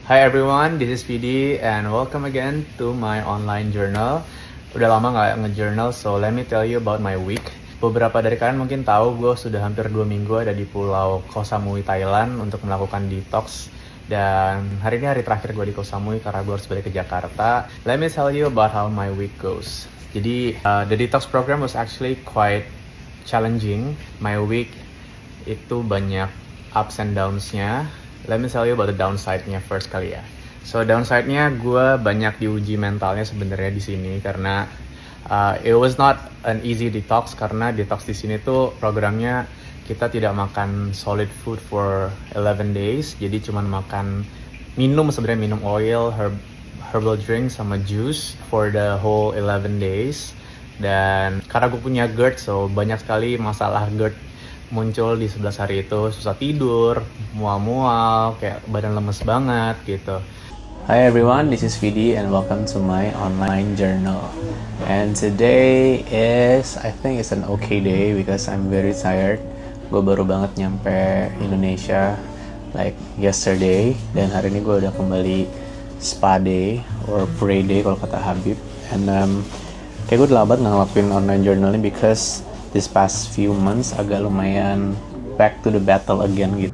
Hi everyone, this is Vidi and welcome again to my online journal. Udah lama nggak nge-journal, so let me tell you about my week. Beberapa dari kalian mungkin tahu gue sudah hampir 2 minggu ada di Pulau Koh Samui, Thailand untuk melakukan detox. Dan hari ini hari terakhir gue di Koh Samui karena gue harus balik ke Jakarta. Let me tell you about how my week goes. Jadi, the detox program was actually quite challenging. My week itu banyak ups and downs-nya. Let me tell you about the downside-nya first kali ya. So downside-nya gue banyak diuji mentalnya sebenarnya di sini karena it was not an easy detox karena detox di sini tuh programnya kita tidak makan solid food for 11 days. Jadi cuma makan minum oil, herbal drink sama juice for the whole 11 days. Dan karena gue punya GERD, so banyak sekali masalah GERD muncul di 11 hari itu, susah tidur, mual-mual, kayak badan lemes banget gitu. Hi everyone, this is Vidi and welcome to my online journal. And today I think it's an okay day because I'm very tired. Gue baru banget nyampe Indonesia like yesterday, dan hari ini gue udah kembali spa day or pray day kalau kata Habib. And kayak gue udah lama banget ngelakuin online journaling because this past few months agak lumayan back to the battle again gitu.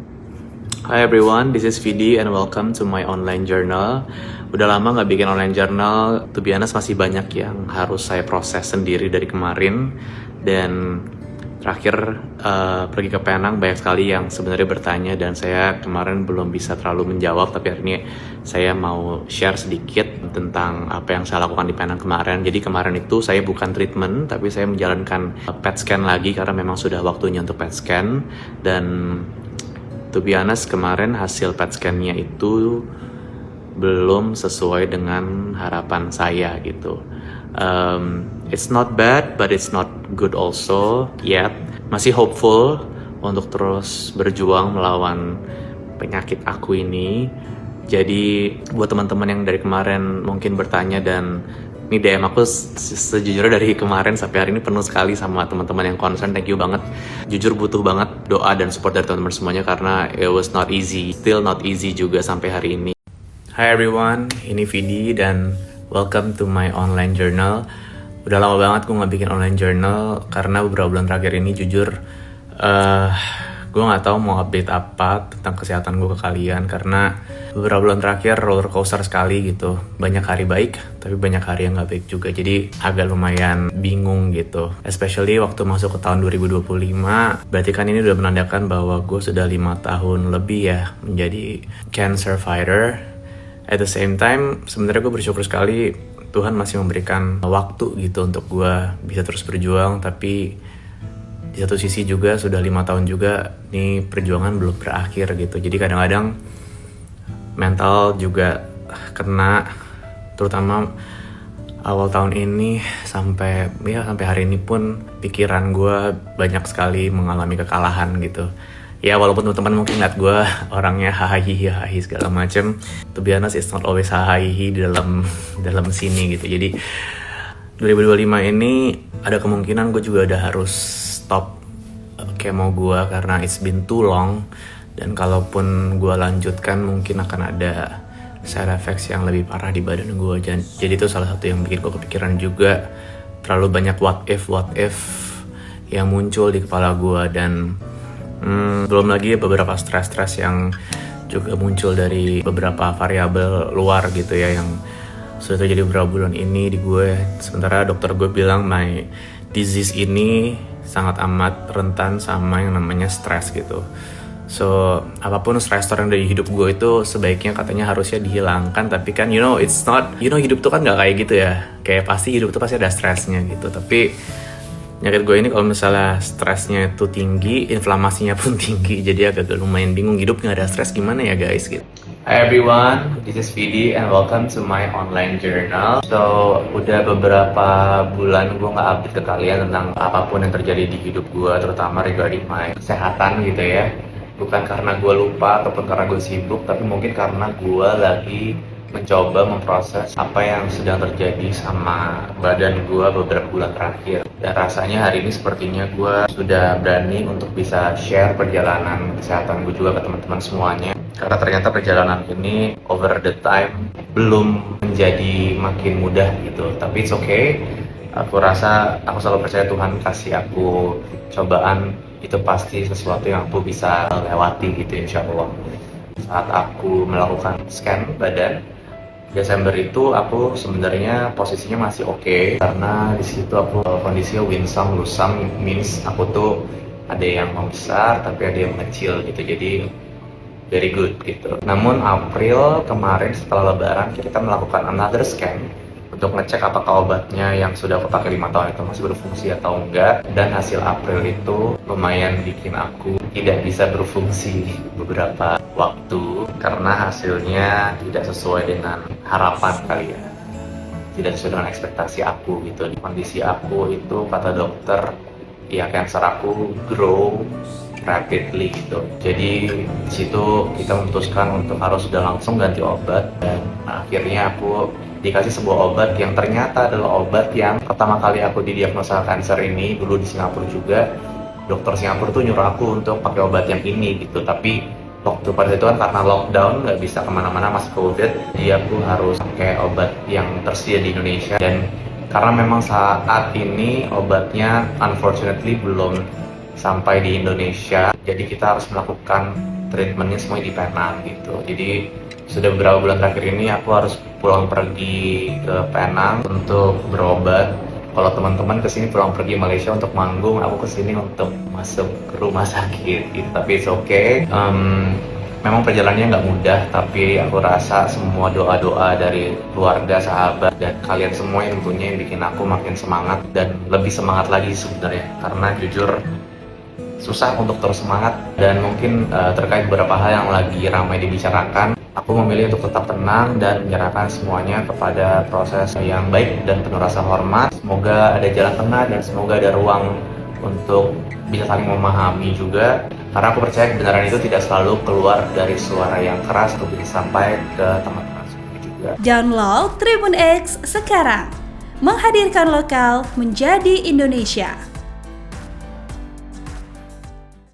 Hi everyone, this is Vidi and welcome to my online journal. Udah lama gak bikin online journal, to be honest masih banyak yang harus saya proses sendiri dari kemarin. Dan terakhir pergi ke Penang banyak sekali yang sebenarnya bertanya dan saya kemarin belum bisa terlalu menjawab, tapi hari ini saya mau share sedikit tentang apa yang saya lakukan di Penang kemarin. Jadi kemarin itu saya bukan treatment, tapi saya menjalankan PET scan lagi karena memang sudah waktunya untuk PET scan. Dan to be honest kemarin hasil PET scan-nya itu belum sesuai dengan harapan saya gitu. It's not bad, but it's not good also yet. Masih hopeful untuk terus berjuang melawan penyakit aku ini. Jadi buat teman-teman yang dari kemarin mungkin bertanya, dan ini DM aku sejujurnya dari kemarin sampai hari ini penuh sekali sama teman-teman yang concern. Thank you banget. Jujur butuh banget doa dan support dari teman-teman semuanya karena it was not easy. Still not easy juga sampai hari ini. Hi everyone, ini Vidi dan welcome to my online journal. Udah lama banget gue gak bikin online journal karena beberapa bulan terakhir ini jujur gue gak tahu mau update apa tentang kesehatan gue ke kalian karena beberapa bulan terakhir roller coaster sekali gitu. Banyak hari baik tapi banyak hari yang gak baik juga, jadi agak lumayan bingung gitu. Especially waktu masuk ke tahun 2025, berarti kan ini udah menandakan bahwa gue sudah 5 tahun lebih ya menjadi cancer fighter. At the same time sebenarnya gue bersyukur sekali Tuhan masih memberikan waktu gitu untuk gue bisa terus berjuang. Tapi di satu sisi juga sudah 5 tahun juga nih perjuangan belum berakhir gitu. Jadi kadang-kadang mental juga kena, terutama awal tahun ini sampai hari ini pun pikiran gue banyak sekali mengalami kekalahan gitu. Ya walaupun teman-teman mungkin lihat gue orangnya hahaha segala macem, to be honest it's not always hahaha di dalam sini gitu. Jadi 2025 ini ada kemungkinan gue juga udah harus stop kemo gue karena it's been too long. Dan kalaupun gue lanjutkan mungkin akan ada side effects yang lebih parah di badan gue. Jadi itu salah satu yang bikin gue kepikiran juga. Terlalu banyak what if yang muncul di kepala gue. Dan belum lagi beberapa stres yang juga muncul dari beberapa variabel luar gitu ya yang sudah terjadi beberapa bulan ini di gue. Sementara dokter gue bilang my disease ini sangat amat rentan sama yang namanya stres gitu. So apapun stressor yang dari hidup gue itu sebaiknya katanya harusnya dihilangkan. Tapi kan it's not, hidup tuh kan gak kayak gitu ya. Kayak pasti hidup tuh pasti ada stresnya gitu. Tapi penyakit gue ini kalau misalnya stresnya itu tinggi, inflamasinya pun tinggi, jadi agak lumayan bingung hidup nggak ada stres gimana ya guys gitu. Hi everyone, this is Vidi and welcome to my online journal. So udah beberapa bulan gue nggak update ke kalian tentang apapun yang terjadi di hidup gue, terutama regarding my kesehatan gitu ya. Bukan karena gue lupa ataupun karena gue sibuk, tapi mungkin karena gue lagi mencoba memproses apa yang sedang terjadi sama badan gue beberapa bulan terakhir. Dan rasanya hari ini sepertinya gue sudah berani untuk bisa share perjalanan kesehatan gue juga ke teman-teman semuanya. karena ternyata perjalanan ini over the time belum menjadi makin mudah gitu. Tapi it's okay. Aku rasa aku selalu percaya Tuhan kasih aku cobaan itu pasti sesuatu yang aku bisa lewati gitu, insya Allah. Saat aku melakukan scan badan Desember itu, aku sebenarnya posisinya masih oke, karena di situ aku kondisinya winsang lusang, means aku tuh ada yang membesar tapi ada yang kecil gitu, jadi very good gitu. Namun April kemarin setelah Lebaran kita melakukan another scan untuk ngecek apakah obatnya yang sudah aku pakai 5 tahun itu masih berfungsi atau enggak, dan hasil April itu lumayan bikin aku tidak bisa berfungsi beberapa waktu karena hasilnya tidak sesuai dengan harapan kali ya, tidak sesuai dengan ekspektasi aku gitu. Di kondisi aku itu kata dokter ya cancer aku grow rapidly gitu. Jadi di situ kita memutuskan untuk harus sudah langsung ganti obat, dan akhirnya aku dikasih sebuah obat yang ternyata adalah obat yang pertama kali aku didiagnosa kanker ini dulu di Singapura juga. Dokter Singapura tuh nyuruh aku untuk pakai obat yang ini gitu, tapi waktu pada itu kan karena lockdown nggak bisa kemana-mana, masih COVID, jadi aku harus pakai obat yang tersedia di Indonesia. Dan karena memang saat ini obatnya unfortunately belum sampai di Indonesia, jadi kita harus melakukan treatmentnya semua di Penang gitu. Jadi sudah beberapa bulan terakhir ini aku harus pulang pergi ke Penang untuk berobat. Kalau teman-teman kesini pulang pergi Malaysia untuk manggung, aku kesini untuk masuk ke rumah sakit gitu. Tapi it's okay. Memang perjalanannya nggak mudah, tapi aku rasa semua doa-doa dari keluarga, sahabat, dan kalian semua yang tentunya yang bikin aku makin semangat dan lebih semangat lagi sebenarnya. Karena jujur susah untuk terus semangat, dan mungkin terkait beberapa hal yang lagi ramai dibicarakan, aku memilih untuk tetap tenang dan menyerahkan semuanya kepada proses yang baik dan penuh rasa hormat. Semoga ada jalan tengah dan semoga ada ruang untuk bisa saling memahami juga, karena aku percaya kebenaran itu tidak selalu keluar dari suara yang keras untuk bisa sampai ke teman-teman semua juga. Download Tribun X sekarang, menghadirkan lokal menjadi Indonesia.